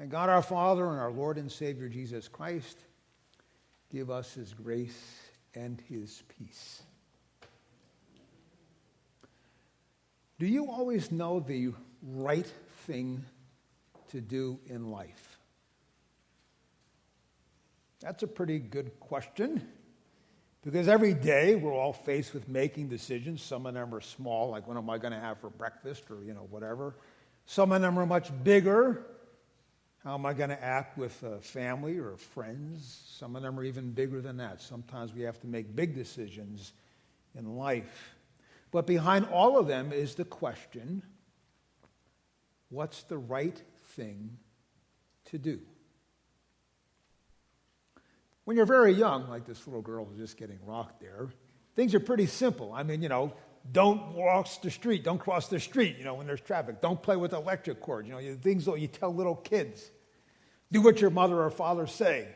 And God our Father and our Lord and Savior Jesus Christ give us his grace and his peace. Do you always know the right thing to do in life? That's a pretty good question, because every day we're all faced with making decisions. Some of them are small, like what am I going to have for breakfast or, whatever. Some of them are much bigger. How am I going to act with family or friends? Some of them are even bigger than that. Sometimes we have to make big decisions in life. But behind all of them is the question, what's the right thing to do? When you're very young, like this little girl who's just getting rocked there, things are pretty simple. I mean, don't cross the street. Don't cross the street, when there's traffic. Don't play with electric cords. Things that you tell little kids. Do what your mother or father say.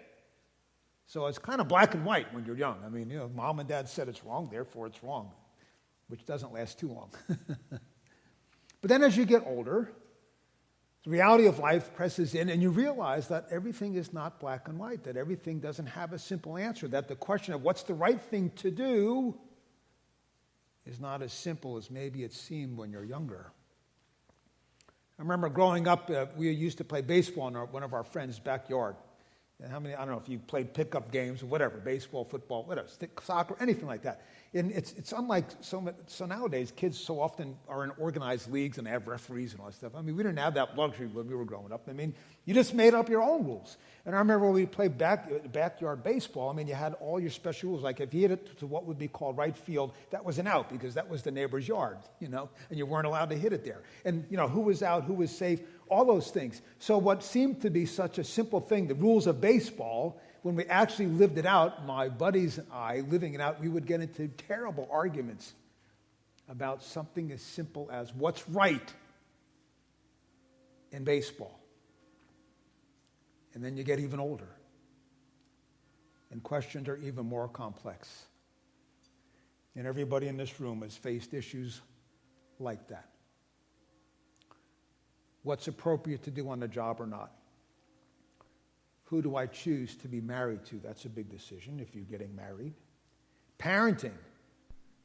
So it's kind of black and white when you're young. I mean, mom and dad said it's wrong, therefore it's wrong, which doesn't last too long. But then as you get older, the reality of life presses in, and you realize that everything is not black and white, that everything doesn't have a simple answer, that the question of what's the right thing to do is not as simple as maybe it seemed when you're younger. I remember growing up, we used to play baseball in one of our friends' backyard. And I don't know if you played pickup games or whatever, baseball, football, whatever, soccer, anything like that. And it's unlike, so nowadays, kids so often are in organized leagues and they have referees and all that stuff. I mean, we didn't have that luxury when we were growing up. I mean, you just made up your own rules. And I remember when we played backyard baseball, I mean, you had all your special rules. Like if you hit it to what would be called right field, that was an out because that was the neighbor's yard, and you weren't allowed to hit it there. And, who was out, who was safe, all those things. So what seemed to be such a simple thing, the rules of baseball, when we actually lived it out, my buddies and I, living it out, we would get into terrible arguments about something as simple as what's right in baseball. And then you get even older, and questions are even more complex. And everybody in this room has faced issues like that. What's appropriate to do on the job or not? Who do I choose to be married to? That's a big decision if you're getting married. Parenting.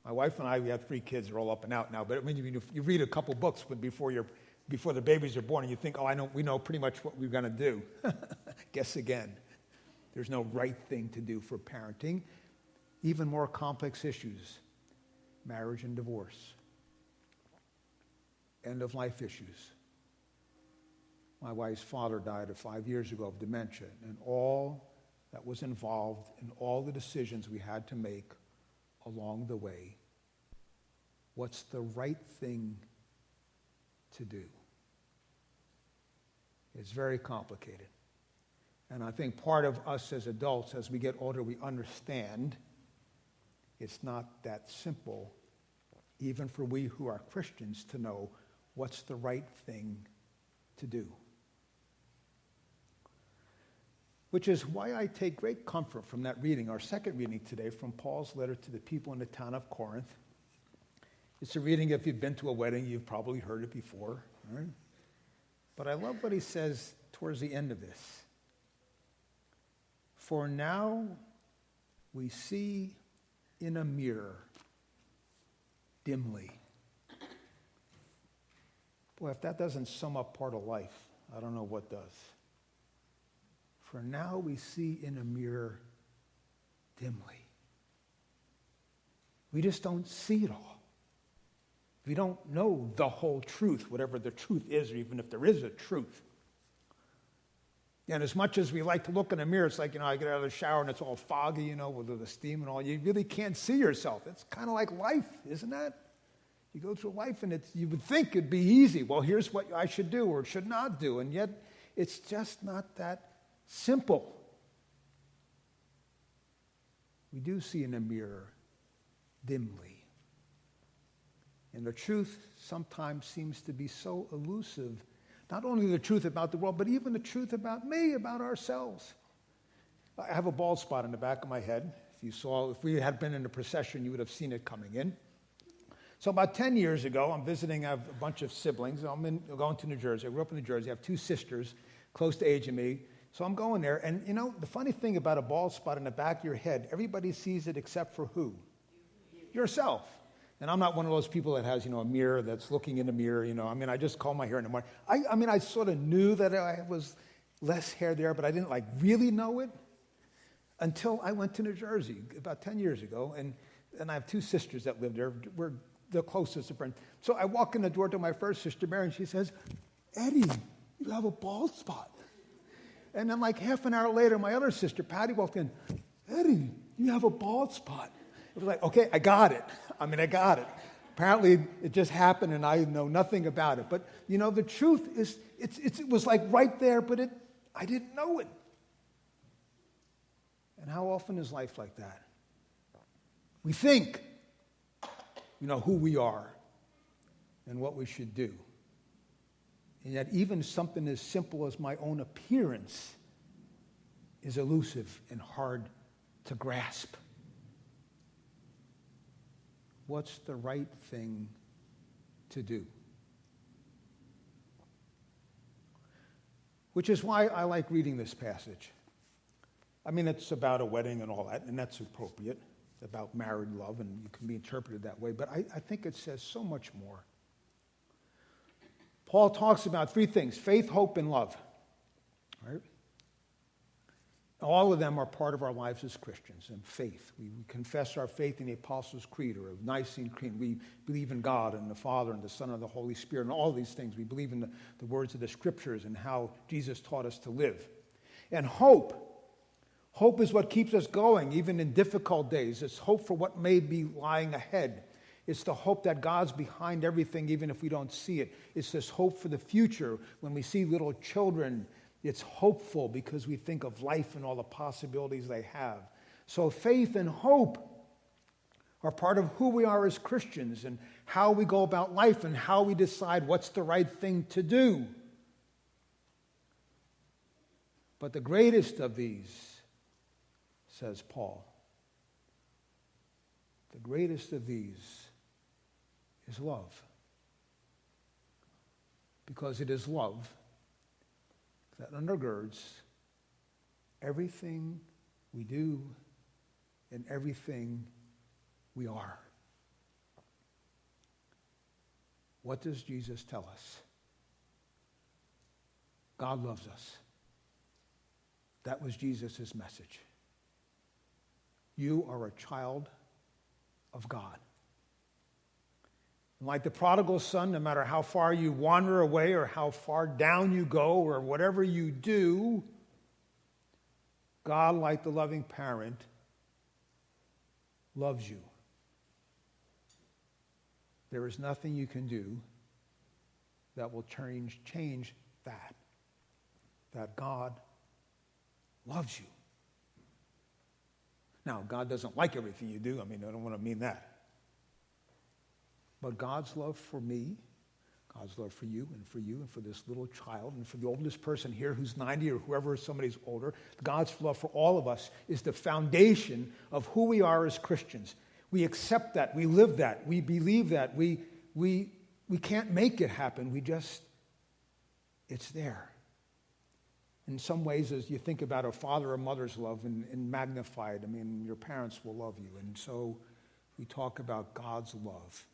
My wife and I, we have 3 kids. They're all up and out now. But I mean, you read a couple books before the babies are born, and you think, we know pretty much what we're going to do. Guess again. There's no right thing to do for parenting. Even more complex issues. Marriage and divorce. End-of-life issues. My wife's father died 5 years ago of dementia, and all that was involved in all the decisions we had to make along the way. What's the right thing to do? It's very complicated. And I think part of us as adults, as we get older, we understand it's not that simple, even for we who are Christians, to know what's the right thing to do. Which is why I take great comfort from that reading, our second reading today, from Paul's letter to the people in the town of Corinth. It's a reading, if you've been to a wedding, you've probably heard it before. Right? But I love what he says towards the end of this. For now we see in a mirror dimly. Boy, if that doesn't sum up part of life, I don't know what does. For now we see in a mirror dimly. We just don't see it all. We don't know the whole truth, whatever the truth is, or even if there is a truth. And as much as we like to look in a mirror, it's like, I get out of the shower and it's all foggy, with the steam and all. You really can't see yourself. It's kind of like life, isn't that? You go through life and you would think it'd be easy. Well, here's what I should do or should not do. And yet it's just not that simple. We do see in a mirror dimly. And the truth sometimes seems to be so elusive. Not only the truth about the world, but even the truth about me, about ourselves. I have a bald spot in the back of my head. If we had been in a procession, you would have seen it coming in. So about 10 years ago, I'm visiting a bunch of siblings. I'm going to New Jersey. I grew up in New Jersey. I have 2 sisters. close to age of me. So I'm going there, and the funny thing about a bald spot in the back of your head, everybody sees it except for who? Yourself. And I'm not one of those people that has, a mirror that's looking in the mirror, I just comb my hair in the morning. I sort of knew that I was less hair there, but I didn't really know it until I went to New Jersey about 10 years ago, and I have two sisters that live there. We're the closest of friends. So I walk in the door to my first sister, Mary, and she says, "Eddie, you have a bald spot." And then half an hour later, my other sister, Patty, walked in. "Eddie, you have a bald spot." It was like, okay, I got it. I got it. Apparently, it just happened, and I know nothing about it. But, the truth is, it was right there, but I didn't know it. And how often is life like that? We think, who we are and what we should do. And yet even something as simple as my own appearance is elusive and hard to grasp. What's the right thing to do? Which is why I like reading this passage. It's about a wedding and all that, and that's appropriate, about married love, and you can be interpreted that way, but I think it says so much more. Paul talks about three things: faith, hope, and love. Right? All of them are part of our lives as Christians, and faith. We confess our faith in the Apostles' Creed, or a Nicene Creed. We believe in God and the Father and the Son and the Holy Spirit, and all these things. We believe in the words of the Scriptures and how Jesus taught us to live. And hope. Hope is what keeps us going, even in difficult days. It's hope for what may be lying ahead. It's the hope that God's behind everything, even if we don't see it. It's this hope for the future. When we see little children, it's hopeful because we think of life and all the possibilities they have. So faith and hope are part of who we are as Christians and how we go about life and how we decide what's the right thing to do. But the greatest of these, says Paul, the greatest of these is love. Because it is love that undergirds everything we do and everything we are. What does Jesus tell us? God loves us. That was Jesus' message. You are a child of God. Like the prodigal son, no matter how far you wander away or how far down you go or whatever you do, God, like the loving parent, loves you. There is nothing you can do that will change that God loves you. Now, God doesn't like everything you do. I don't want to mean that. But God's love for me, God's love for you and for this little child and for the oldest person here who's 90 or whoever, somebody's older, God's love for all of us is the foundation of who we are as Christians. We accept that. We live that. We believe that. We can't make it happen. It's there. In some ways, as you think about a father or mother's love and magnify it, your parents will love you. And so we talk about God's love.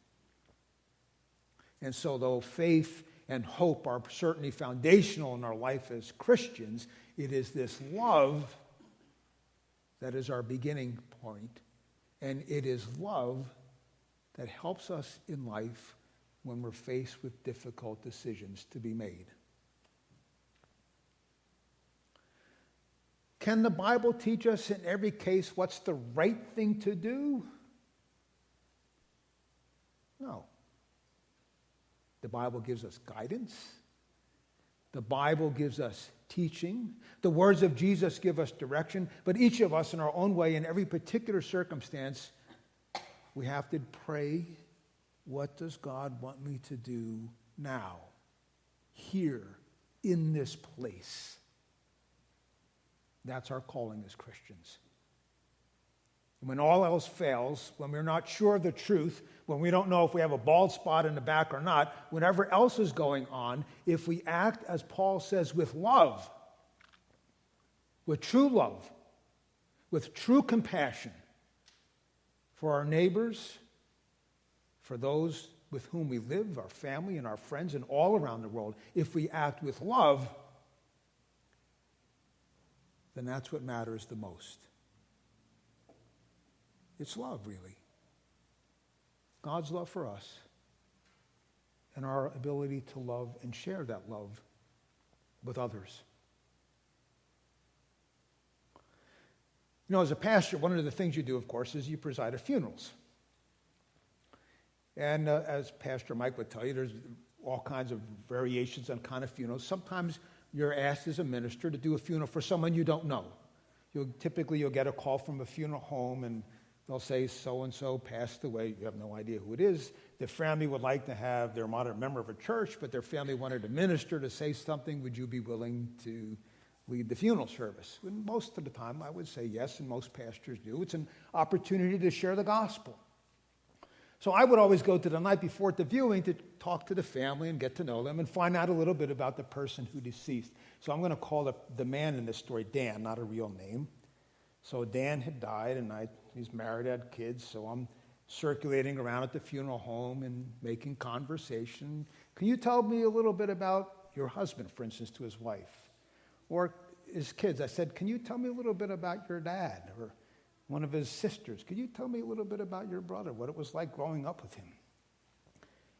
And so though faith and hope are certainly foundational in our life as Christians, it is this love that is our beginning point. And it is love that helps us in life when we're faced with difficult decisions to be made. Can the Bible teach us in every case what's the right thing to do? No. The Bible gives us guidance. The Bible gives us teaching. The words of Jesus give us direction. But each of us in our own way, in every particular circumstance, we have to pray, what does God want me to do now, here, in this place? That's our calling as Christians. When all else fails, when we're not sure of the truth, when we don't know if we have a bald spot in the back or not, whatever else is going on, if we act, as Paul says, with love, with true love, with true compassion for our neighbors, for those with whom we live, our family and our friends, and all around the world, if we act with love, then that's what matters the most. It's love, really. God's love for us and our ability to love and share that love with others. You know, as a pastor, one of the things you do, of course, is you preside at funerals. And as Pastor Mike would tell you, there's all kinds of variations on kind of funerals. Sometimes you're asked as a minister to do a funeral for someone you don't know. Typically, you'll get a call from a funeral home, and they'll say so-and-so passed away. You have no idea who it is. The family would like to have their modern member of a church, but their family wanted a minister to say something. Would you be willing to lead the funeral service? And most of the time, I would say yes, and most pastors do. It's an opportunity to share the gospel. So I would always go to the night before the viewing to talk to the family and get to know them and find out a little bit about the person who deceased. So I'm going to call the man in this story Dan, not a real name. So Dan had died, and he's married, had kids, so I'm circulating around at the funeral home and making conversation. Can you tell me a little bit about your husband, for instance, to his wife? Or his kids. I said, can you tell me a little bit about your dad or one of his sisters? Could you tell me a little bit about your brother, what it was like growing up with him?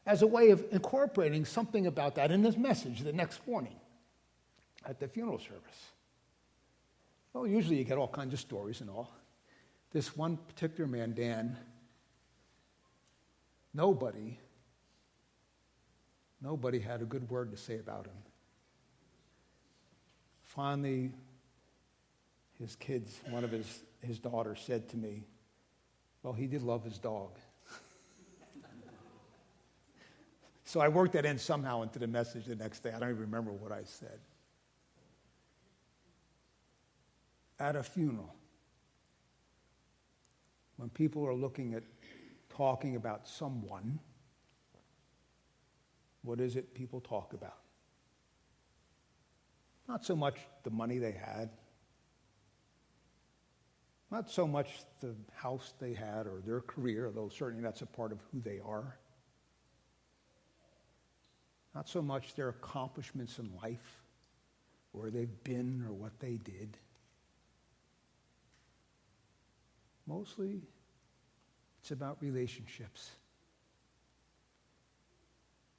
As a way of incorporating something about that in his message the next morning at the funeral service. Well, usually you get all kinds of stories and all. This one particular man, Dan, nobody had a good word to say about him. Finally, his kids, one of his daughters said to me, well, he did love his dog. So I worked that in somehow into the message the next day. I don't even remember what I said. At a funeral, when people are looking at talking about someone, what is it people talk about? Not so much the money they had, not so much the house they had or their career, although certainly that's a part of who they are. Not so much their accomplishments in life, where they've been or what they did. Mostly, it's about relationships.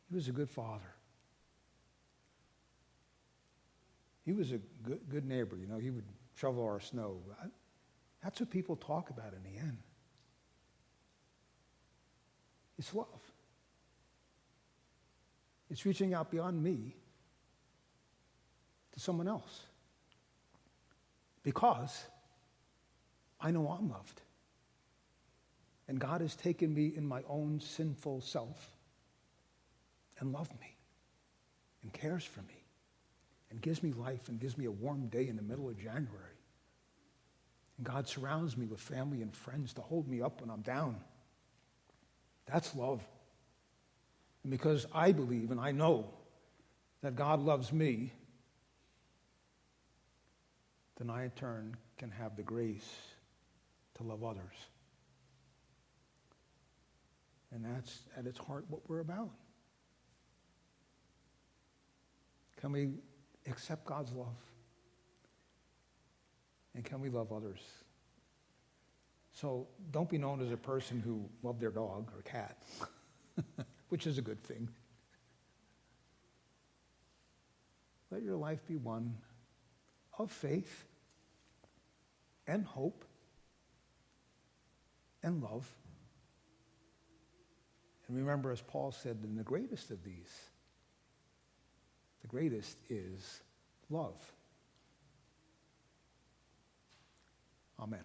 He was a good father. He was a good neighbor. You know, he would shovel our snow. That's what people talk about in the end. It's love. It's reaching out beyond me to someone else. Because I know I'm loved. And God has taken me in my own sinful self and loved me and cares for me and gives me life and gives me a warm day in the middle of January. And God surrounds me with family and friends to hold me up when I'm down. That's love. And because I believe and I know that God loves me, then I in turn can have the grace to love others. And that's at its heart what we're about. Can we accept God's love? And can we love others? So don't be known as a person who loved their dog or cat, which is a good thing. Let your life be one of faith and hope and love. And remember, as Paul said, in the greatest of these, the greatest is love. Amen.